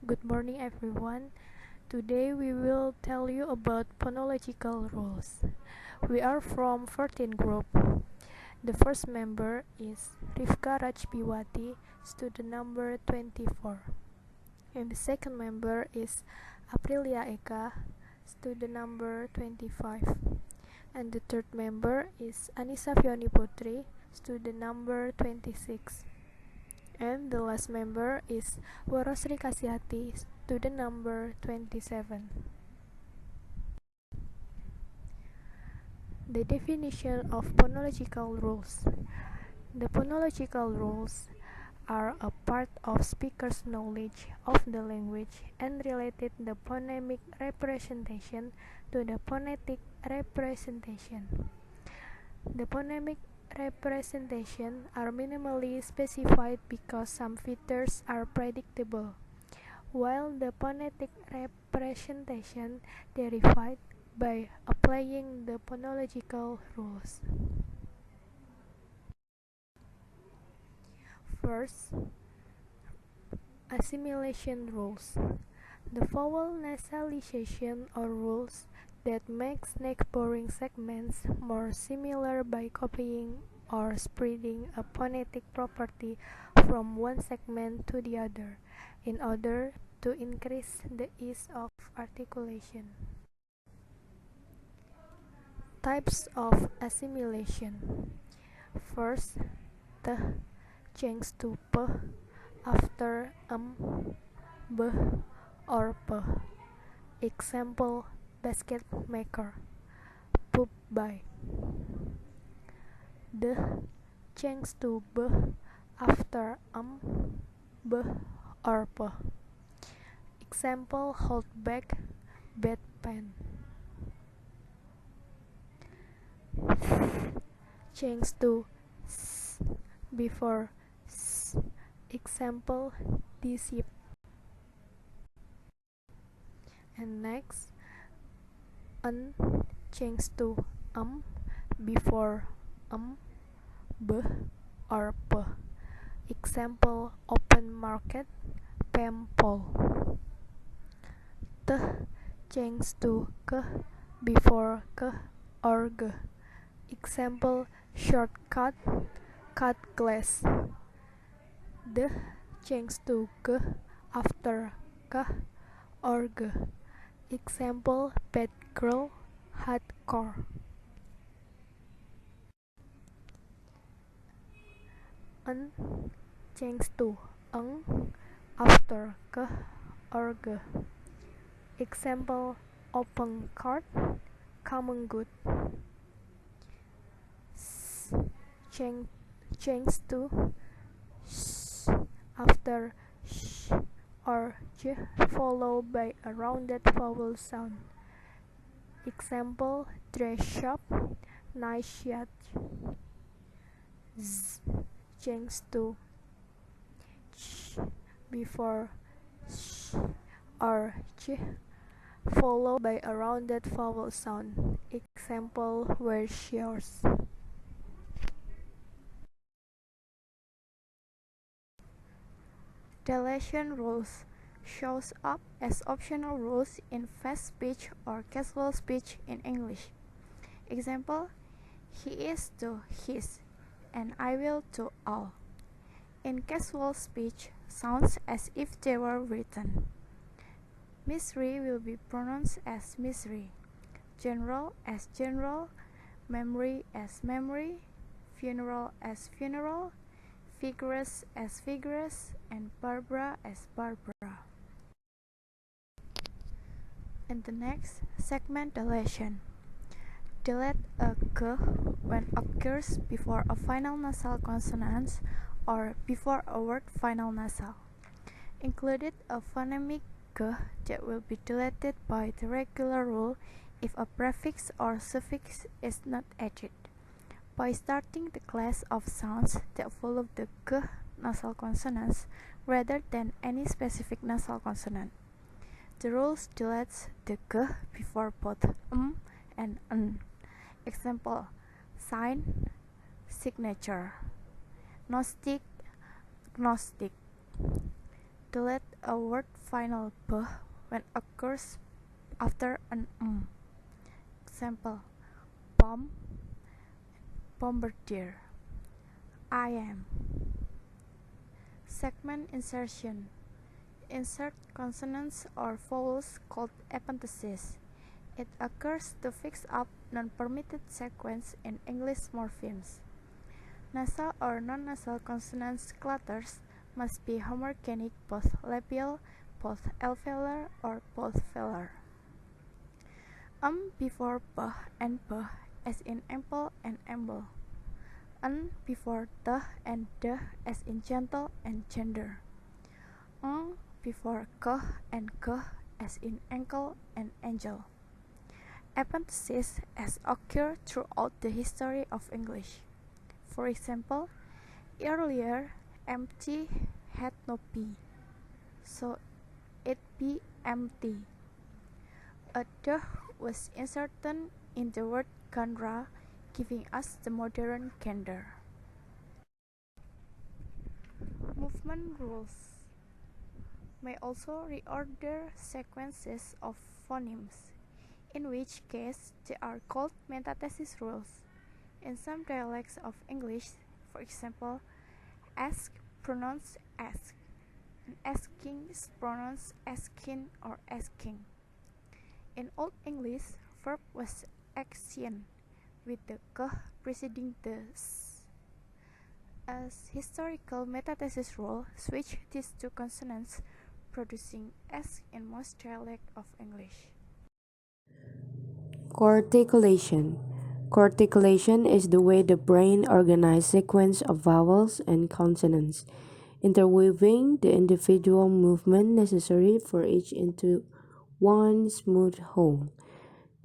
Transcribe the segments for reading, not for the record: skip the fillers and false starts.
Good morning, everyone. Today we will tell you about phonological rules. We are from 14 group. The first member is Rifka Rajbiwati, student number 24. And the second member is Aprilia Eka, student number 25. And the third member is Anissa Fioni Putri, student number 26. And the last member is Warosri Kasiati, student number 27. The definition of phonological rules. The phonological rules are a part of speaker's knowledge of the language and related the phonemic representation to the phonetic representation. The phonemic representation are minimally specified because some features are predictable, while the phonetic representation derived by applying the phonological rules. First, assimilation rules. The vowel nasalization or rules that makes neighboring segments more similar by copying or spreading a phonetic property from one segment to the other in order to increase the ease of articulation. Types of assimilation. First, the change to p after b or p. Example, basket maker, poop by. The change to b after b or p. Example, hold back, bedpan. Change to s before s. Example, deceive. And next, change to before b or p. Example, open market, pempol. Change to k before k or g. Example, shortcut, cut glass. Change to g after k or g. Example, bad girl, hardcore. Change to after k or g. Example, open cart, common good. Change to sh after sh or j followed by a rounded vowel sound. Example, dress shop, nice yacht. Change to sh before sh or j followed by a rounded vowel sound. Example, where's yours? Deletion rules shows up as optional rules in fast speech or casual speech in English. Example, he is to his and I will to all. In casual speech, sounds as if they were written. Misery will be pronounced as misery, general as general, memory as memory, funeral as funeral, vigorous as vigorous, and Barbara as Barbara. And the next, segment deletion. Delete a g when occurs before a final nasal consonant or before a word final nasal. Included a phonemic g that will be deleted by the regular rule if a prefix or suffix is not added. By starting the class of sounds that follow the g nasal consonants rather than any specific nasal consonant. The rules deletes the g before both and n. Example, sign, signature, gnostic, gnostic. delete a word final p when occurs after an m. Example: bomb, bombardier. I am. Segment insertion. Insert consonants or vowels called epenthesis. It occurs to fix up non-permitted sequence in English morphemes. Nasal or non-nasal consonants clusters must be homogenic, both labial, both alveolar, or both velar. Before p and p, as in ample and amble. Before t and d, as in gentle and gender. Before k and k, as in ankle and angel. Epenthesis has occurred throughout the history of English. For example, earlier empty had no p, so it be empty. A "the" was inserted in the word "gandra", giving us the modern gender. Movement rules may also reorder sequences of phonemes, in which case they are called metathesis rules. In some dialects of English, for example, ask pronounced ask, and asking is pronounced asking or asking. In Old English, verb was action, with the k preceding the s. As historical metathesis rule switch these two consonants, producing s in most dialects of English. Corticulation. Corticulation is the way the brain organizes sequence of vowels and consonants, interweaving the individual movement necessary for each into one smooth whole.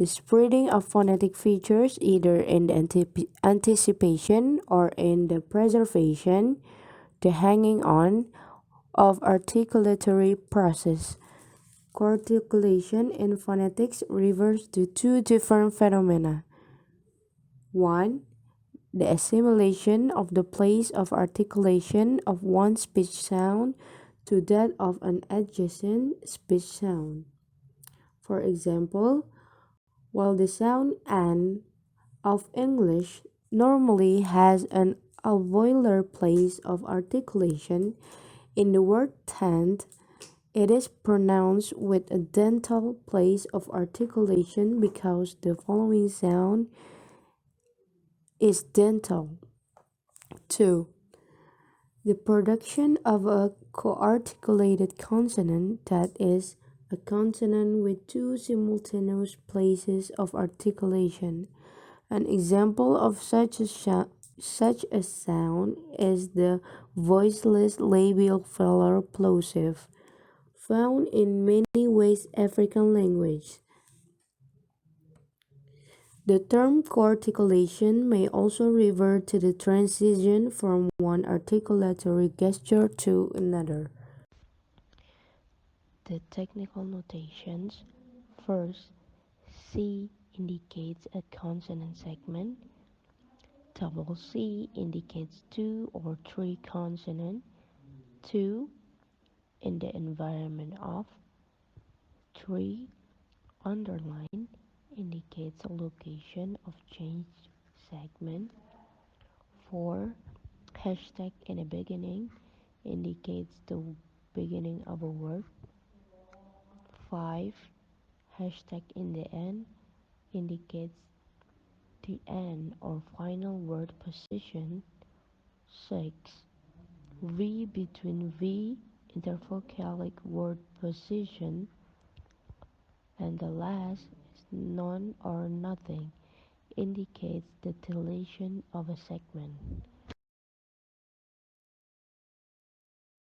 The spreading of phonetic features, either in the anticipation or in the preservation, the hanging on of articulatory process. Corticulation in phonetics refers to two different phenomena. One, the assimilation of the place of articulation of one speech sound to that of an adjacent speech sound. For example, while the sound "an" of English normally has an alveolar place of articulation, in the word tent, it is pronounced with a dental place of articulation because the following sound is dental. 2. The production of a co-articulated consonant, that is, a consonant with two simultaneous places of articulation. An example of such a sound is the voiceless labial velar plosive, found in many West African languages. The term co-articulation may also refer to the transition from one articulatory gesture to another. The technical notations: first, C indicates a consonant segment. Double C indicates two or three consonants. 2 in the environment of. 3 underline indicates a location of changed segment. 4 hashtag in the beginning indicates the beginning of a word. 5 hashtag in the end indicates the end or final word position. 6 V between V intervocalic word position. And the last is none or nothing, indicates the deletion of a segment.